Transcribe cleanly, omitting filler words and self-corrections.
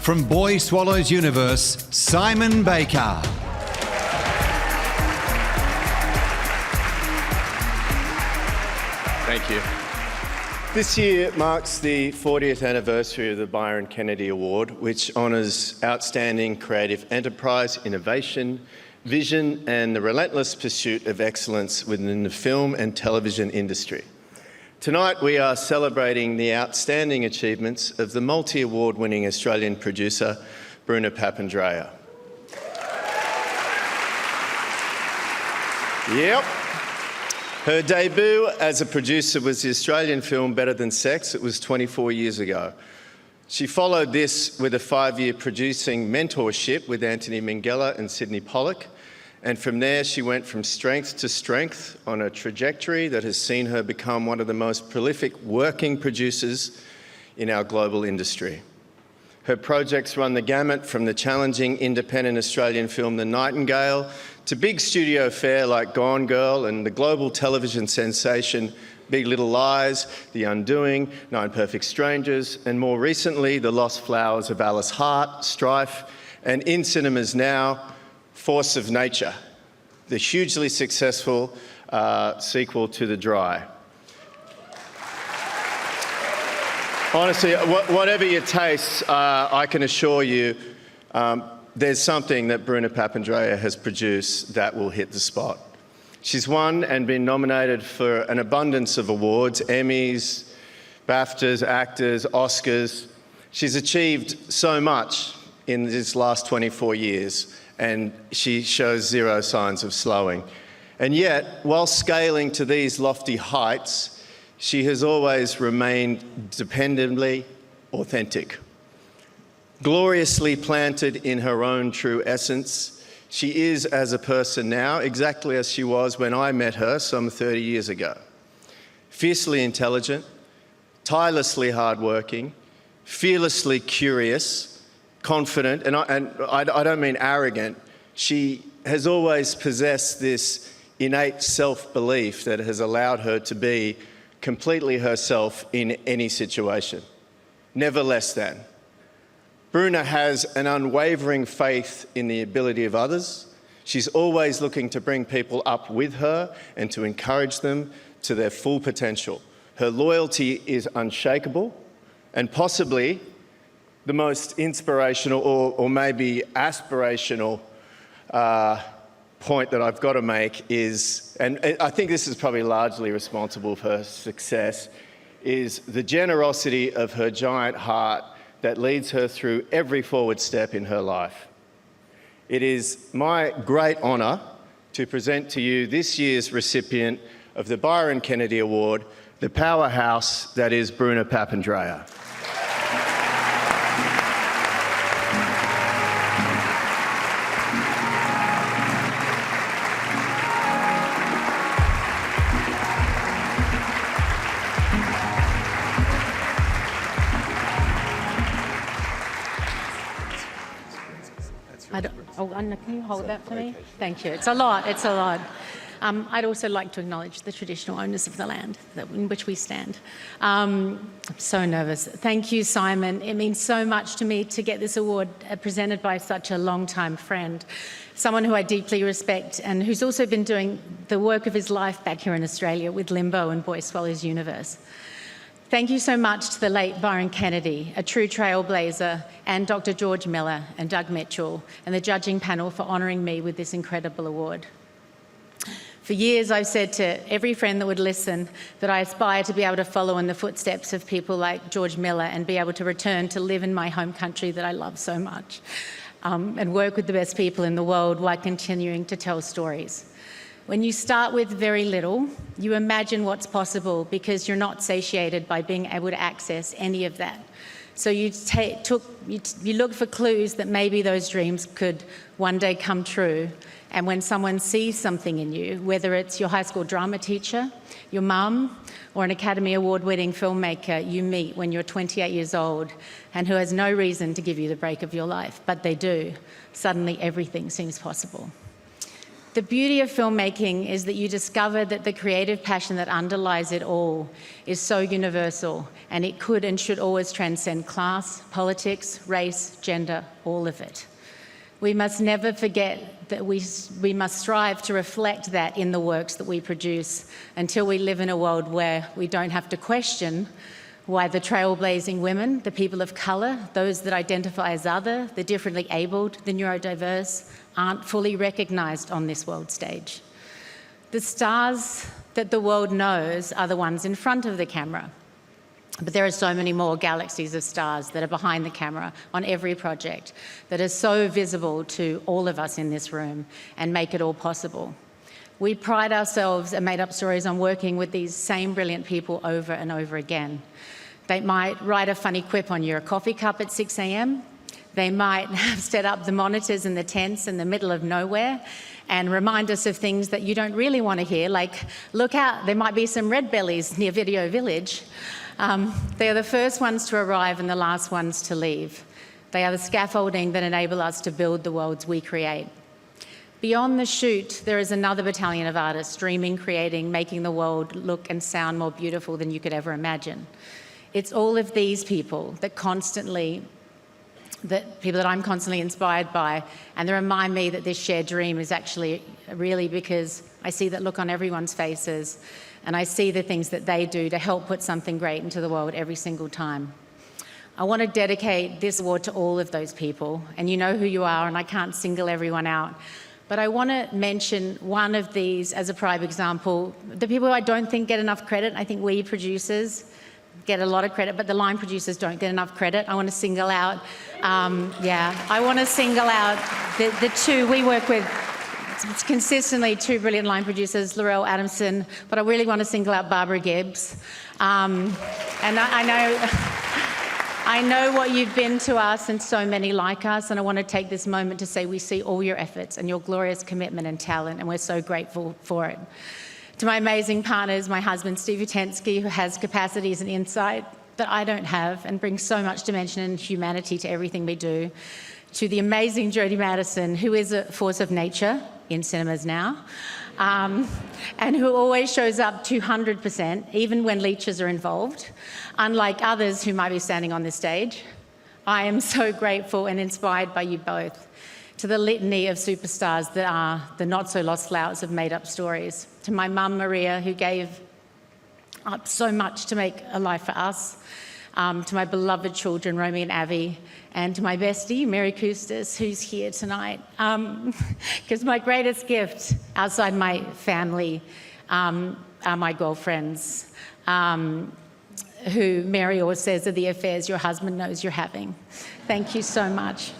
From Boy Swallows Universe, Simon Baker. Thank you. This year marks the 40th anniversary of the Byron Kennedy Award, which honours outstanding creative enterprise, innovation, vision and the relentless pursuit of excellence within the film and television industry. Tonight we are celebrating the outstanding achievements of the multi-award winning Australian producer, Bruna Papandrea. Yep. Her debut as a producer was the Australian film Better Than Sex. It was 24 years ago. She followed this with a 5-year producing mentorship with Anthony Minghella and Sydney Pollack. And from there, she went from strength to strength on a trajectory that has seen her become one of the most prolific working producers in our global industry. Her projects run the gamut from the challenging independent Australian film The Nightingale to big studio fare like Gone Girl and the global television sensation Big Little Lies, The Undoing, Nine Perfect Strangers, and more recently, The Lost Flowers of Alice Hart, Strife, and in cinemas now, Force of Nature, the hugely successful sequel to The Dry. Honestly, whatever your tastes, I can assure you there's something that Bruna Papandrea has produced that will hit the spot. She's won and been nominated for an abundance of awards, Emmys, BAFTAs, AACTAs, Oscars. She's achieved so much in these last 24 years, and she shows zero signs of slowing. And yet, while scaling to these lofty heights, she has always remained dependably authentic. Gloriously planted in her own true essence, she is as a person now exactly as she was when I met her some 30 years ago. Fiercely intelligent, tirelessly hardworking, fearlessly curious, confident, and I don't mean arrogant. She has always possessed this innate self-belief that has allowed her to be completely herself in any situation, never less than. Bruna has an unwavering faith in the ability of others. She's always looking to bring people up with her and to encourage them to their full potential. Her loyalty is unshakable, and possibly the most inspirational or maybe aspirational point that I've got to make is, and I think this is probably largely responsible for her success, is the generosity of her giant heart that leads her through every forward step in her life. It is my great honour to present to you this year's recipient of the Byron Kennedy Award, the powerhouse that is Bruna Papandrea. Anna, can you hold that for me? Thank you. It's a lot. It's a lot. I'd also like to acknowledge the traditional owners of the land in which we stand. I'm so nervous. Thank you, Simon. It means so much to me to get this award presented by such a long-time friend, someone who I deeply respect and who's also been doing the work of his life back here in Australia with Limbo and Boy Swallows Universe. Thank you so much to the late Byron Kennedy, a true trailblazer, and Dr. George Miller and Doug Mitchell, and the judging panel for honouring me with this incredible award. For years, I've said to every friend that would listen that I aspire to be able to follow in the footsteps of people like George Miller and be able to return to live in my home country that I love so much, and work with the best people in the world while continuing to tell stories. When you start with very little, you imagine what's possible because you're not satiated by being able to access any of that. So you look for clues that maybe those dreams could one day come true. And when someone sees something in you, whether it's your high school drama teacher, your mum, or an Academy Award-winning filmmaker you meet when you're 28 years old and who has no reason to give you the break of your life, but they do, suddenly everything seems possible. The beauty of filmmaking is that you discover that the creative passion that underlies it all is so universal, and it could and should always transcend class, politics, race, gender, all of it. We must never forget that we must strive to reflect that in the works that we produce until we live in a world where we don't have to question why the trailblazing women, the people of colour, those that identify as other, the differently abled, the neurodiverse, aren't fully recognised on this world stage. The stars that the world knows are the ones in front of the camera. But there are so many more galaxies of stars that are behind the camera on every project that are so visible to all of us in this room and make it all possible. We pride ourselves at Made Up Stories on working with these same brilliant people over and over again. They might write a funny quip on your coffee cup at 6 a.m. They might have set up the monitors and the tents in the middle of nowhere and remind us of things that you don't really want to hear, like, look out, there might be some red bellies near Video Village. They are the first ones to arrive and the last ones to leave. They are the scaffolding that enable us to build the worlds we create. Beyond the shoot, there is another battalion of artists dreaming, creating, making the world look and sound more beautiful than you could ever imagine. It's all of these people that I'm constantly inspired by, and they remind me that this shared dream is actually really because I see that look on everyone's faces, and I see the things that they do to help put something great into the world every single time. I want to dedicate this award to all of those people, and you know who you are, and I can't single everyone out. But I want to mention one of these as a prime example. The people who I don't think get enough credit, I think we producers get a lot of credit, but the line producers don't get enough credit. I want to single out, I want to single out the two we work with. It's consistently two brilliant line producers, Laurel Adamson, but I really want to single out Barbara Gibbs. And I know what you've been to us and so many like us, and I want to take this moment to say we see all your efforts and your glorious commitment and talent, and we're so grateful for it. To my amazing partners, my husband, Steve Utensky, who has capacities and insight that I don't have and brings so much dimension and humanity to everything we do. To the amazing Jodie Madison, who is a force of nature in cinemas now, and who always shows up 200%, even when leeches are involved, unlike others who might be standing on this stage. I am so grateful and inspired by you both. To the litany of superstars that are the not-so-lost flowers of Made Up Stories. To my mum, Maria, who gave up so much to make a life for us. To my beloved children, Romy and Avi. And to my bestie, Mary Kustis, who's here tonight. Because my greatest gift outside my family are my girlfriends, who Mary always says are the affairs your husband knows you're having. Thank you so much.